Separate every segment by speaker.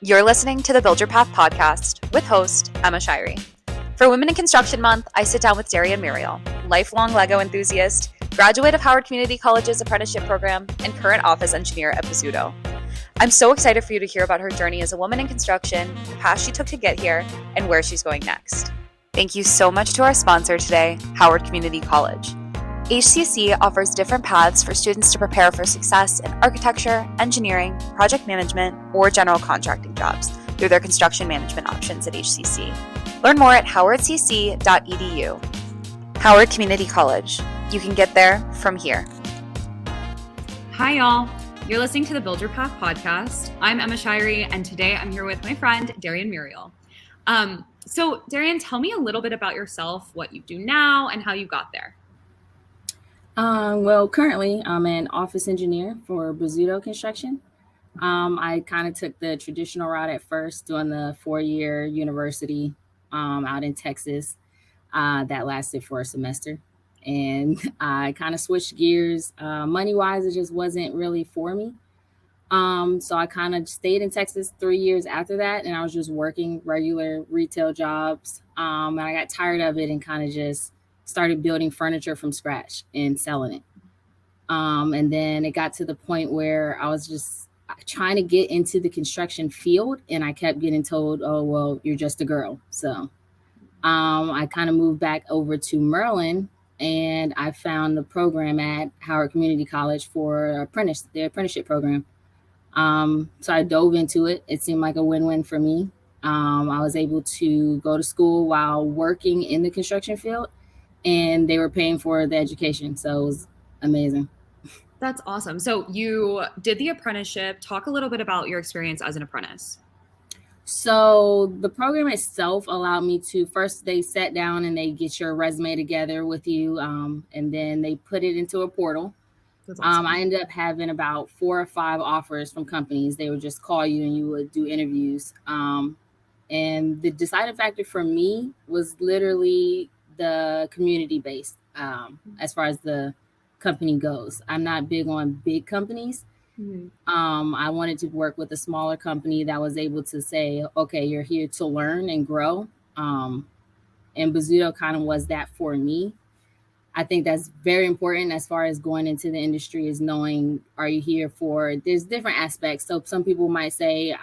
Speaker 1: You're listening to the Build Your Path podcast with host Emma Shirey. For Women in Construction Month, I sit down with Darian Muriel, lifelong Lego enthusiast, graduate of Howard Community College's apprenticeship program, and current office engineer at Bozzuto. I'm so excited for you to hear about her journey as a woman in construction, the path she took to get here, and where she's going next. Thank you so much to our sponsor today, Howard Community College. HCC offers different paths for students to prepare for success in architecture, engineering, project management, or general contracting jobs through their construction management options at HCC. Learn more at howardcc.edu. Howard Community College. You can get there from here. Hi, y'all. You're listening to the Build Your Path podcast. I'm Emma Shirey, and today I'm here with my friend, Darian Muriel. So, Darian, tell me a little bit about yourself, what you do now, and how you got there.
Speaker 2: Well, currently I'm an office engineer for Bozzuto Construction. I kind of took the traditional route at first, doing the 4-year university out in Texas. That lasted for a semester. And I kind of switched gears. Money-wise, it just wasn't really for me. So I kind of stayed in Texas 3 years after that, and I was just working regular retail jobs. And I got tired of it and kind of just started building furniture from scratch and selling it. And then it got to the point where I was just trying to get into the construction field, and I kept getting told, oh, well, you're just a girl. So I kind of moved back over to Maryland, and I found the program at Howard Community College for the apprenticeship program. So I dove into it. It seemed like a win-win for me. I was able to go to school while working in the construction field, and they were paying for the education. So it was amazing.
Speaker 1: That's awesome. So you did the apprenticeship. Talk a little bit about your experience as an apprentice.
Speaker 2: So the program itself allowed me to, first they sat down and they get your resume together with you, and then they put it into a portal. That's awesome. I ended up having about 4 or 5 offers from companies. They would just call you and you would do interviews. And the deciding factor for me was literally the community based as far as the company goes. I'm not big on big companies. Mm-hmm. I wanted to work with a smaller company that was able to say, okay, you're here to learn and grow. And Bozzuto kind of was that for me. I think that's very important as far as going into the industry, is knowing, are you here for, there's different aspects. So some people might say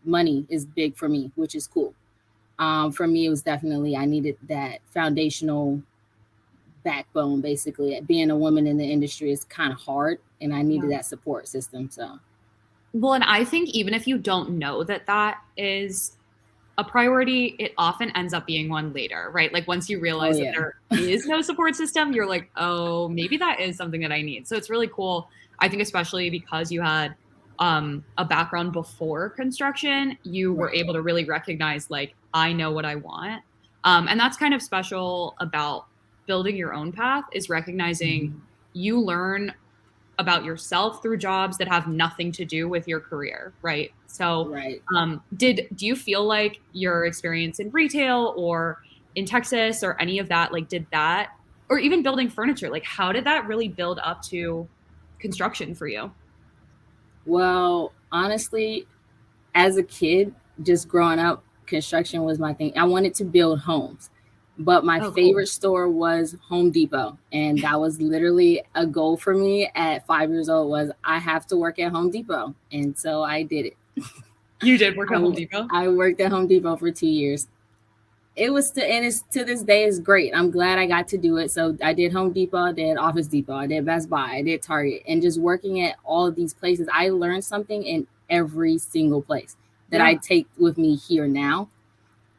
Speaker 2: money is big for me, which is cool. For me, it was definitely, I needed that foundational backbone. Basically, being a woman in the industry is kind of hard, and I needed that support system. So,
Speaker 1: well, and I think even if you don't know that is a priority, it often ends up being one later, right? Like once you realize that there is no support system, you're like, oh, maybe that is something that I need. So it's really cool. I think especially because you had a background before construction, you were able to really recognize, like, I know what I want. And that's kind of special about building your own path, is recognizing you learn about yourself through jobs that have nothing to do with your career, right? So do you feel like your experience in retail or in Texas or any of that, like did that, or even building furniture, like how did that really build up to construction for you?
Speaker 2: Well, honestly, as a kid, just growing up, construction was my thing. I wanted to build homes, but my favorite store was Home Depot. And that was literally a goal for me at 5 years old, was I have to work at Home Depot. And so I did it.
Speaker 1: You did work at Home Depot?
Speaker 2: I worked at Home Depot for 2 years. It was, and it's to this day is great. I'm glad I got to do it. So I did Home Depot, I did Office Depot, I did Best Buy, I did Target, and just working at all of these places, I learned something in every single place that I take with me here now.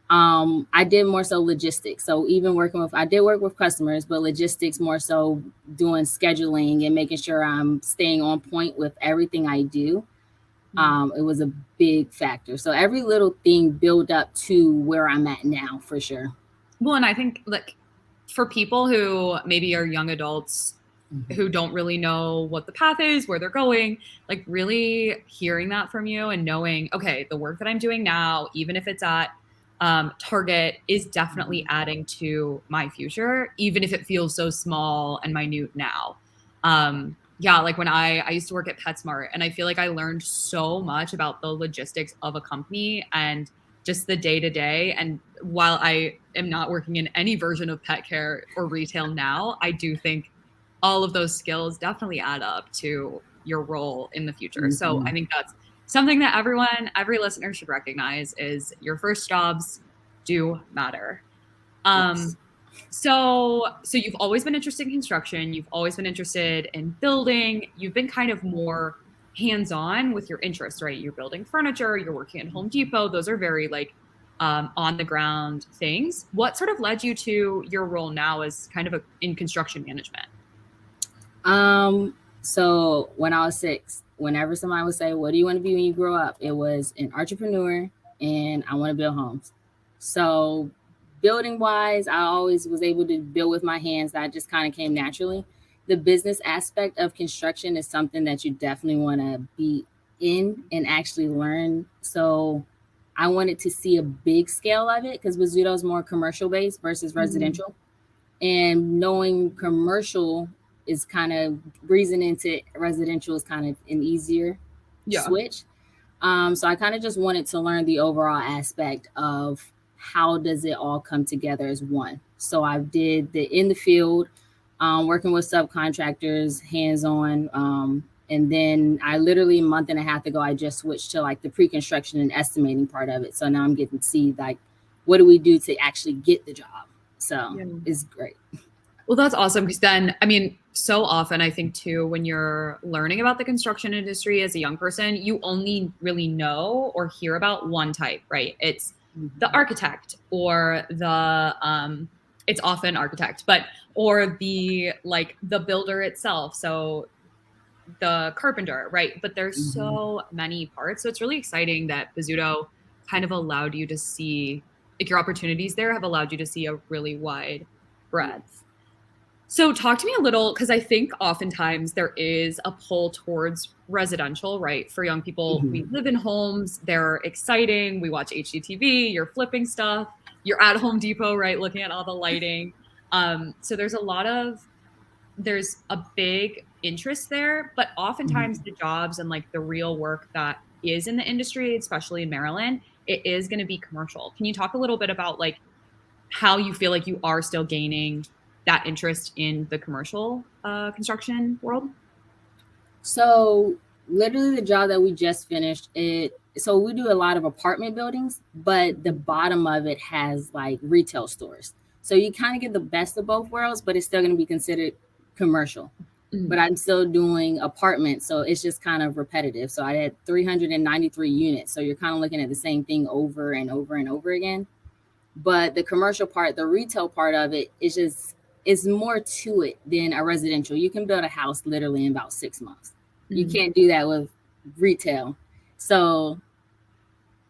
Speaker 2: I did more so logistics. So even I did work with customers, but logistics more so doing scheduling and making sure I'm staying on point with everything I do. It was a big factor. So every little thing built up to where I'm at now, for sure.
Speaker 1: Well, and I think like for people who maybe are young adults who don't really know what the path is, where they're going, like really hearing that from you and knowing, okay, the work that I'm doing now, even if it's at Target, is definitely adding to my future, even if it feels so small and minute now. Yeah, like when I used to work at PetSmart, and I feel like I learned so much about the logistics of a company and just the day to day. And while I am not working in any version of pet care or retail now, I do think all of those skills definitely add up to your role in the future. So I
Speaker 2: Mm-hmm.
Speaker 1: think that's something that every listener should recognize is your first jobs do matter.
Speaker 2: Yes.
Speaker 1: Um, so you've always been interested in construction, you've always been interested in building, you've been kind of more hands-on with your interests, right? You're building furniture, you're working at Home Depot. Those are very like on the ground things. What sort of led you to your role now as kind of in construction management?
Speaker 2: So when I was 6, whenever somebody would say, "What do you want to be when you grow up?" It was an entrepreneur and I want to build homes. So building wise, I always was able to build with my hands. That just kind of came naturally. The business aspect of construction is something that you definitely want to be in and actually learn. So I wanted to see a big scale of it because Bozzuto is more commercial based versus
Speaker 1: Mhm.
Speaker 2: residential, and knowing commercial is kind of breezing into residential is kind of an easier
Speaker 1: Yeah.
Speaker 2: switch. So I kind of just wanted to learn the overall aspect of how does it all come together as one. So I did the in the field, working with subcontractors, hands on. And then I literally a month and a half ago, I just switched to like the pre-construction and estimating part of it. So now I'm getting to see like, what do we do to actually get the job? So
Speaker 1: Yeah.
Speaker 2: it's great.
Speaker 1: Well, that's awesome because then, I mean, so often I think too, when you're learning about the construction industry as a young person, you only really know or hear about one type, right? It's the
Speaker 2: Mhm.
Speaker 1: architect or it's often architect, but, or the, like the builder itself. So the carpenter, right? But there's
Speaker 2: Mhm.
Speaker 1: so many parts. So it's really exciting that Bozzuto kind of allowed you to see, like your opportunities there have allowed you to see a really wide breadth. So talk to me a little, because I think oftentimes there is a pull towards residential, right? For young people, we
Speaker 2: Mhm.
Speaker 1: live in homes, they're exciting. We watch HGTV, you're flipping stuff, you're at Home Depot, right? Looking at all the lighting. So there's a big interest there, but oftentimes
Speaker 2: Mhm.
Speaker 1: the jobs and like the real work that is in the industry, especially in Maryland, it is going to be commercial. Can you talk a little bit about like how you feel like you are still gaining that interest in the commercial construction world?
Speaker 2: So literally the job that we just finished, it so we do a lot of apartment buildings, but the
Speaker 1: Mhm.
Speaker 2: bottom of it has like retail stores. So you kind of get the best of both worlds, but it's still going to be considered commercial. But
Speaker 1: Mhm.
Speaker 2: I'm still doing apartments, so it's just kind of repetitive. So I had 393 units. So you're kind of looking at the same thing over and over and over again. But the commercial part, the retail part of it is just is more to it than a residential. You can build a house literally in about 6 months. You
Speaker 1: Mhm.
Speaker 2: can't do that with retail. So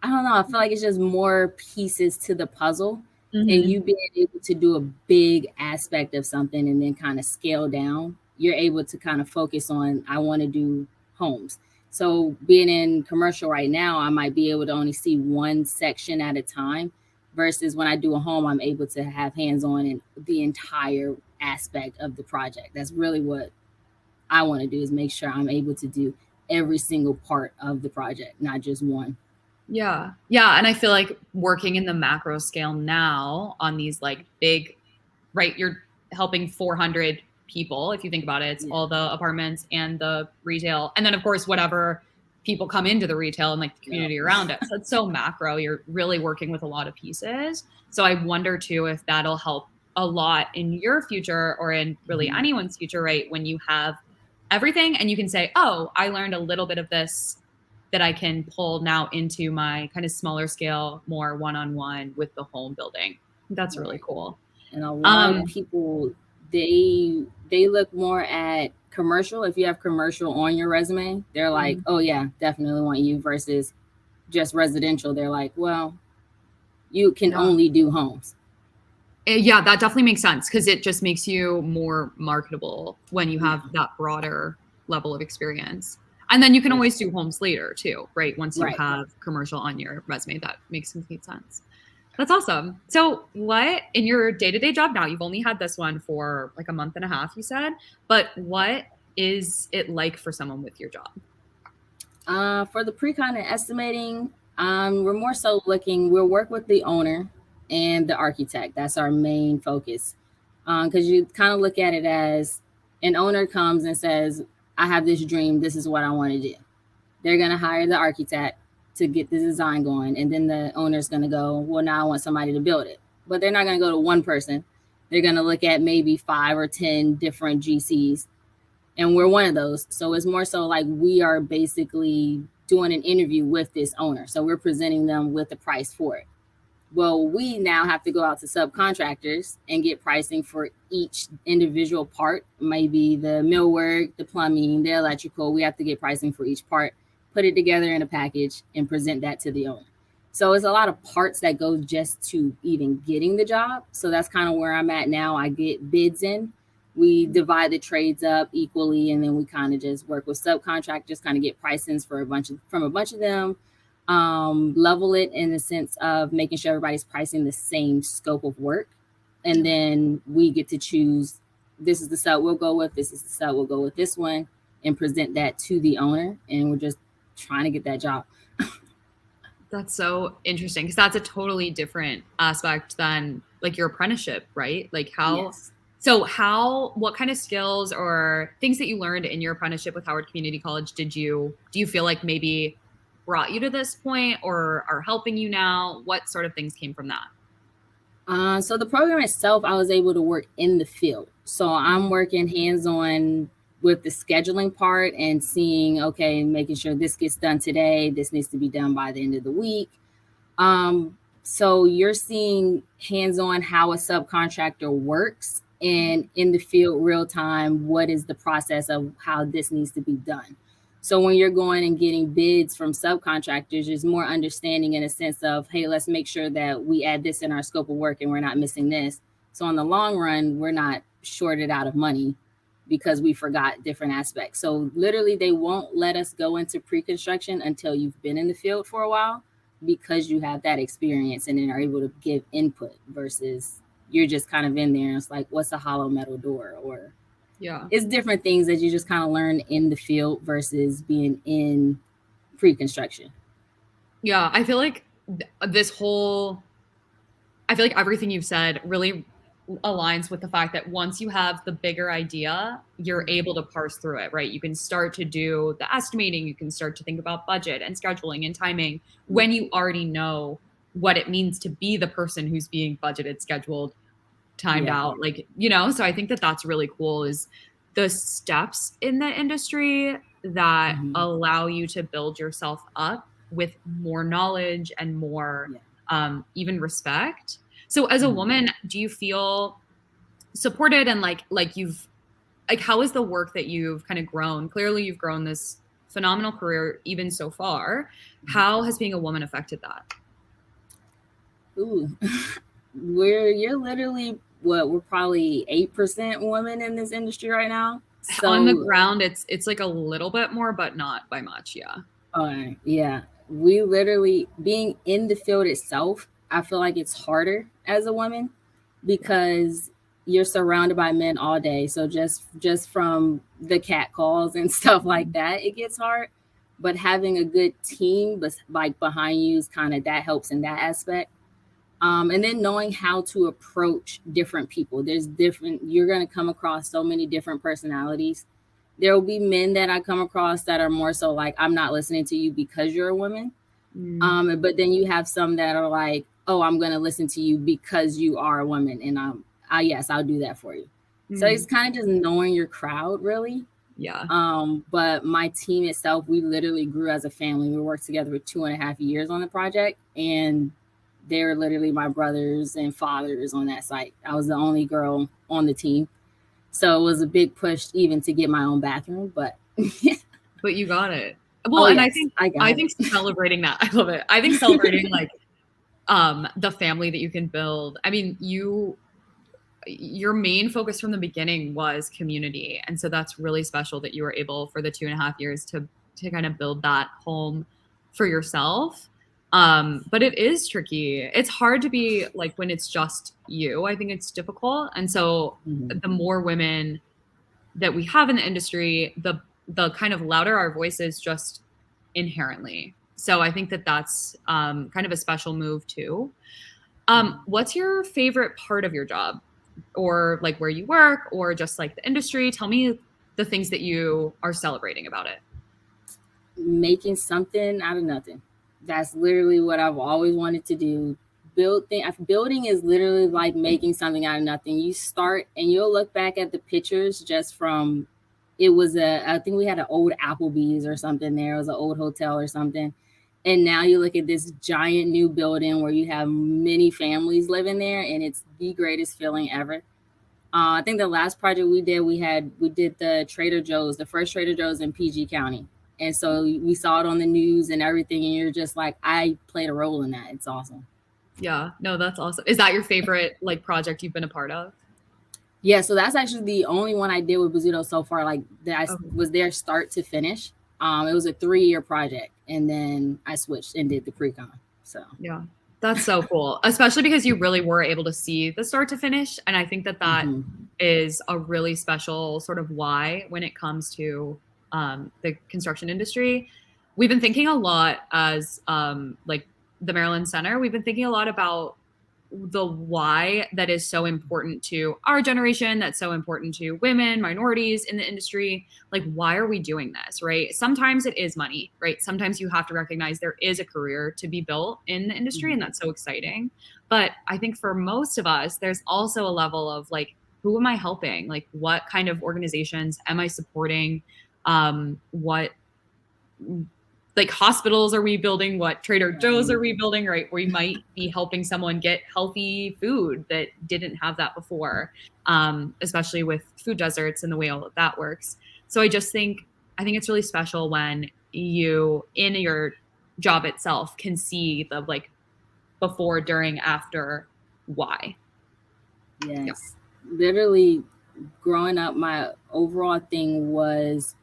Speaker 2: I don't know. I feel like it's just more pieces to the puzzle, and
Speaker 1: Mhm.
Speaker 2: you being able to do a big aspect of something and then kind of scale down. You're able to kind of focus on, I want to do homes. So being in commercial right now, I might be able to only see one section at a time, versus when I do a home, I'm able to have hands on in the entire aspect of the project. That's really what I want to do, is make sure I'm able to do every single part of the project, not just one.
Speaker 1: Yeah. Yeah. And I feel like working in the macro scale now on these like big, right? You're helping 400 people. If you think about it, it's
Speaker 2: Yeah.
Speaker 1: all the apartments and the retail. And then, of course, whatever people come into the retail and like the
Speaker 2: Yep.
Speaker 1: community around it. So it's so macro. You're really working with a lot of pieces. So I wonder too if that'll help a lot in your future or in really
Speaker 2: Mhm.
Speaker 1: anyone's future, right? When you have everything and you can say, oh, I learned a little bit of this that I can pull now into my kind of smaller scale, more one on one with the home building. That's really
Speaker 2: Right.
Speaker 1: cool.
Speaker 2: And a lot of
Speaker 1: Um,
Speaker 2: people, they look more at commercial. If you have commercial on your resume, they're like,
Speaker 1: mhm.
Speaker 2: "Oh yeah, definitely want you," versus just residential. They're like, "Well, you can
Speaker 1: Yeah.
Speaker 2: only do homes."
Speaker 1: Yeah, that definitely makes sense because it just makes you more marketable when you
Speaker 2: Yeah,
Speaker 1: have that broader level of experience. And then you can
Speaker 2: for
Speaker 1: always
Speaker 2: sure.
Speaker 1: do homes later too, right? Once you
Speaker 2: Right.
Speaker 1: have commercial on your resume, that makes complete sense. That's awesome. So, what in your day to day job now, you've only had this one for like a month and a half, you said, but what is it like for someone with your job?
Speaker 2: For the pre-con and estimating, we're more so we'll work with the owner and the architect. That's our main focus. Because you kind of look at it as an owner comes and says, I have this dream, this is what I want to do. They're going to hire the architect to get the design going. And then the owner's going to go, well, now I want somebody to build it. But they're not going to go to one person. They're going to look at maybe 5 or 10 different GCs, and we're one of those. So it's more so like we are basically doing an interview with this owner. So we're presenting them with the price for it. Well, we now have to go out to subcontractors and get pricing for each individual part, maybe the millwork, the plumbing, the electrical. We have to get pricing for each part, put it together in a package, and present that to the owner. So it's a lot of parts that go just to even getting the job. So that's kind of where I'm at now. I get bids in. We divide the trades up equally, and then we kind of just work with subcontractors, kind of get pricings for from a bunch of them, level it in the sense of making sure everybody's pricing the same scope of work. And then we get to choose, this is the sub we'll go with, this is the sub we'll go with this one, and present that to the owner. And we're just trying to get that job.
Speaker 1: That's so interesting, because that's a totally different aspect than like your apprenticeship, right? Like
Speaker 2: Yes.
Speaker 1: what kind of skills or things that you learned in your apprenticeship with Howard Community College do you feel like maybe brought you to this point or are helping you now? What sort of things came from that?
Speaker 2: So the program itself, I was able to work in the field. So I'm working hands-on with the scheduling part and seeing, okay, making sure this gets done today. This needs to be done by the end of the week. So you're seeing hands-on how a subcontractor works, and in the field real time, what is the process of how this needs to be done. So when you're going and getting bids from subcontractors, there's more understanding in a sense of, hey, let's make sure that we add this in our scope of work and we're not missing this. So in the long run, we're not shorted out of money because we forgot different aspects. So literally they won't let us go into pre-construction until you've been in the field for a while, because you have that experience and then are able to give input versus you're just kind of in there and it's like, what's a hollow metal door? Or it's different things that you just kind of learn in the field versus being in pre-construction.
Speaker 1: Yeah, I feel like everything you've said really aligns with the fact that once you have the bigger idea, you're able to parse through it, right? You can start to do the estimating, you can start to think about budget and scheduling and timing when you already know what it means to be the person who's being budgeted, scheduled, timed out, like, so I think that that's really cool, is the steps in the industry that allow you to build yourself up with more knowledge and more even respect. So as a woman, do you feel supported and how is the work that you've kind of grown? Clearly you've grown this phenomenal career even so far. How has being a woman affected that?
Speaker 2: Ooh, you're literally we're probably 8% women in this industry right now.
Speaker 1: So on the ground, it's like a little bit more, but not by much. Yeah.
Speaker 2: Yeah. We literally, being in the field itself, I feel like it's harder as a woman because you're surrounded by men all day. So just from the cat calls and stuff like that, it gets hard. But having a good team, but like behind you, is kind of, that helps in that aspect. And then knowing how to approach different people. You're going to come across so many different personalities. There will be men that I come across that are more so like, I'm not listening to you because you're a woman. But then you have some that are like, oh, I'm going to listen to you because you are a woman. And yes, I'll do that for you. So it's kind of just knowing your crowd, really.
Speaker 1: Yeah.
Speaker 2: But my team itself, we literally grew as a family. We worked together for 2.5 years on the project, and they were literally my brothers and fathers on that site. I was the only girl on the team. So it was a big push even to get my own bathroom, but
Speaker 1: but you got it. Well, and yes, I think celebrating that, I love it. I think celebrating like the family that you can build. I mean, your main focus from the beginning was community. And so that's really special that you were able for the 2.5 years to kind of build that home for yourself. But it is tricky. It's hard to be when it's just you. I think it's difficult. And so the more women that we have in the industry, the kind of louder our voice is just inherently. So I think that that's kind of a special move too. What's your favorite part of your job, or like where you work, or just like the industry? Tell me the things that you are celebrating about it.
Speaker 2: Making something out of nothing. That's literally what I've always wanted to do. Building is literally like making something out of nothing. You start and you'll look back at the pictures just from it was I think we had an old Applebee's or something there. It was an old hotel or something. And now you look at this giant new building where you have many families living there, and it's the greatest feeling ever. I think the last project we did the Trader Joe's, the first Trader Joe's in PG County. And so we saw it on the news and everything, and you're just like, I played a role in that. It's awesome.
Speaker 1: Yeah, no, that's awesome. Is that your favorite like project you've been a part of?
Speaker 2: Yeah, so that's actually the only one I did with Bozzuto so far. Like that was there start to finish. It was a 3-year project, and then I switched and did the pre-con. So
Speaker 1: yeah, that's so cool, especially because you really were able to see the start to finish. And I think that that is a really special sort of why when it comes to the construction industry. We've been thinking a lot as like the Maryland Center. We've been thinking a lot about the why that is so important to our generation, that's so important to women, minorities in the industry. Like, why are we doing this, right? Sometimes it is money, right? Sometimes you have to recognize there is a career to be built in the industry, and that's so exciting. But I think for most of us, there's also a level of like, who am I helping? Like, what kind of organizations am I supporting? What like hospitals are we building? What Trader Joe's are we building, right? We might be helping someone get healthy food that didn't have that before, especially with food deserts and the way all of that works. So I think it's really special when you, in your job itself, can see the like before, during, after, why.
Speaker 2: Yes. Yeah. Literally growing up, my overall thing was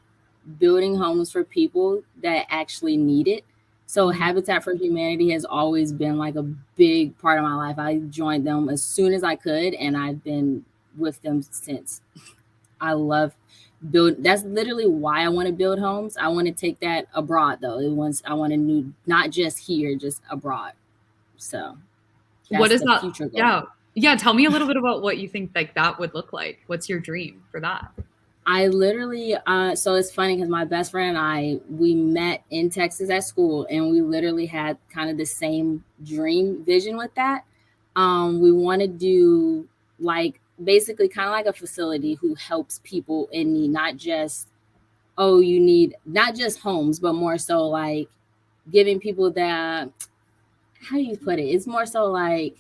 Speaker 2: building homes for people that actually need it. So Habitat for Humanity has always been like a big part of my life. I joined them as soon as I could, and I've been with them since. I love that's literally why I want to build homes. I want to take that abroad though. I want to do not just here, just abroad. So
Speaker 1: what is that future goal. Yeah, tell me a little bit about what you think like that would look like. What's your dream for that?
Speaker 2: I literally, so it's funny because my best friend and we met in Texas at school, and we literally had kind of the same dream vision with that. We want to do like basically kind of like a facility who helps people in need, not just, you need not just homes, but more so like giving people that, how do you put it? It's more so like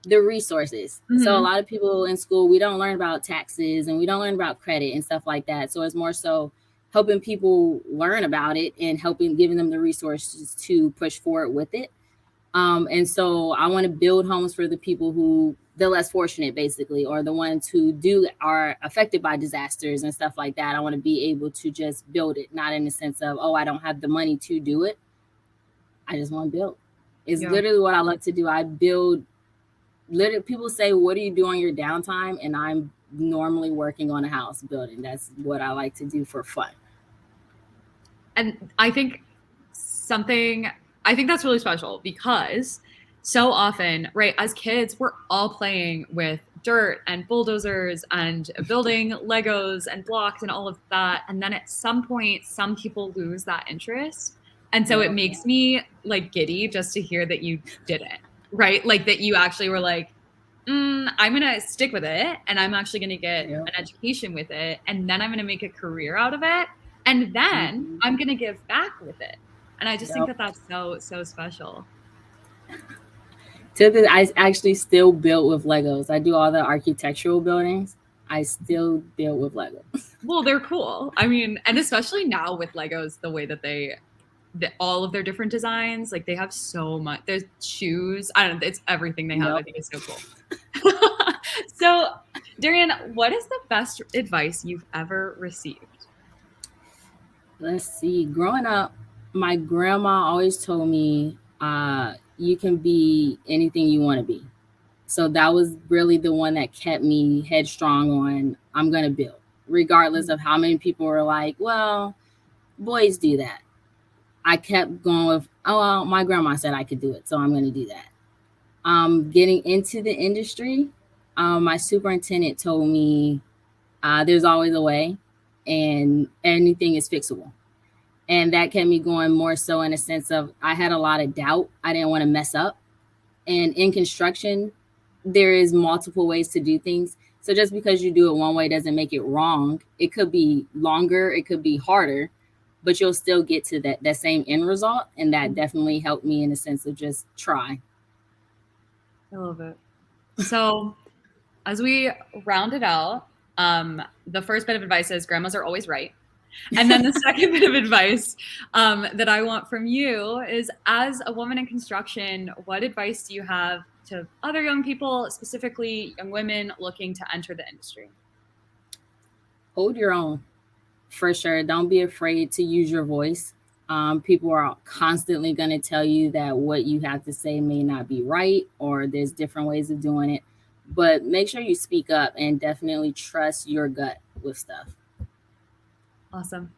Speaker 2: the resources. So a lot of people in school, we don't learn about taxes and we don't learn about credit and stuff like that. So it's more so helping people learn about it and giving them the resources to push forward with it. And so I want to build homes for the people who the less fortunate, basically, or the ones who are affected by disasters and stuff like that. I want to be able to just build it, not in the sense of, I don't have the money to do it. I just want to build. It's literally what I love to do. I build. Literally, people say, what do you do on your downtime? And I'm normally working on a house building. That's what I like to do for fun.
Speaker 1: And I think that's really special because so often, right, as kids, we're all playing with dirt and bulldozers and building Legos and blocks and all of that. And then at some point, some people lose that interest. And so it makes me like giddy just to hear that you didn't. Right? Like that you actually were like, I'm going to stick with it, and I'm actually going to get an education with it, and then I'm going to make a career out of it, and then I'm going to give back with it. And I just think that that's so, so special.
Speaker 2: I actually still build with Legos. I do all the architectural buildings. I still build with Legos.
Speaker 1: Well, they're cool. I mean, and especially now with Legos, the way that all of their different designs, like they have so much. There's shoes. I don't know. It's everything they have. I think it's so cool. So, Darian, what is the best advice you've ever received?
Speaker 2: Let's see. Growing up, my grandma always told me, you can be anything you want to be. So that was really the one that kept me headstrong on, I'm going to build. regardless of how many people were like, well, boys do that. I kept going with, oh, well, my grandma said I could do it, so I'm going to do that. Getting into the industry, my superintendent told me there's always a way and anything is fixable. And that kept me going more so in a sense of I had a lot of doubt. I didn't want to mess up. And in construction, there is multiple ways to do things. So just because you do it one way doesn't make it wrong. It could be longer, it could be harder, but you'll still get to that same end result. And that definitely helped me in the sense of just try.
Speaker 1: I love it. So as we round it out, the first bit of advice is grandmas are always right. And then the second bit of advice that I want from you is, as a woman in construction, what advice do you have to other young people, specifically young women looking to enter the industry?
Speaker 2: Hold your own, for sure. Don't be afraid to use your voice. People are constantly going to tell you that what you have to say may not be right, or there's different ways of doing it. But make sure you speak up and definitely trust your gut with stuff.
Speaker 1: Awesome.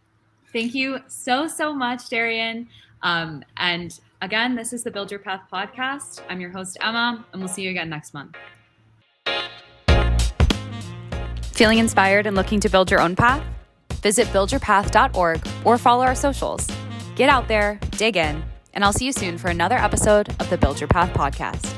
Speaker 1: Thank you so much, Darian. And again, this is the Build Your Path podcast. I'm your host, Emma, and we'll see you again next month. Feeling inspired and looking to build your own path? Visit buildyourpath.org or follow our socials. Get out there, dig in, and I'll see you soon for another episode of the Build Your Path podcast.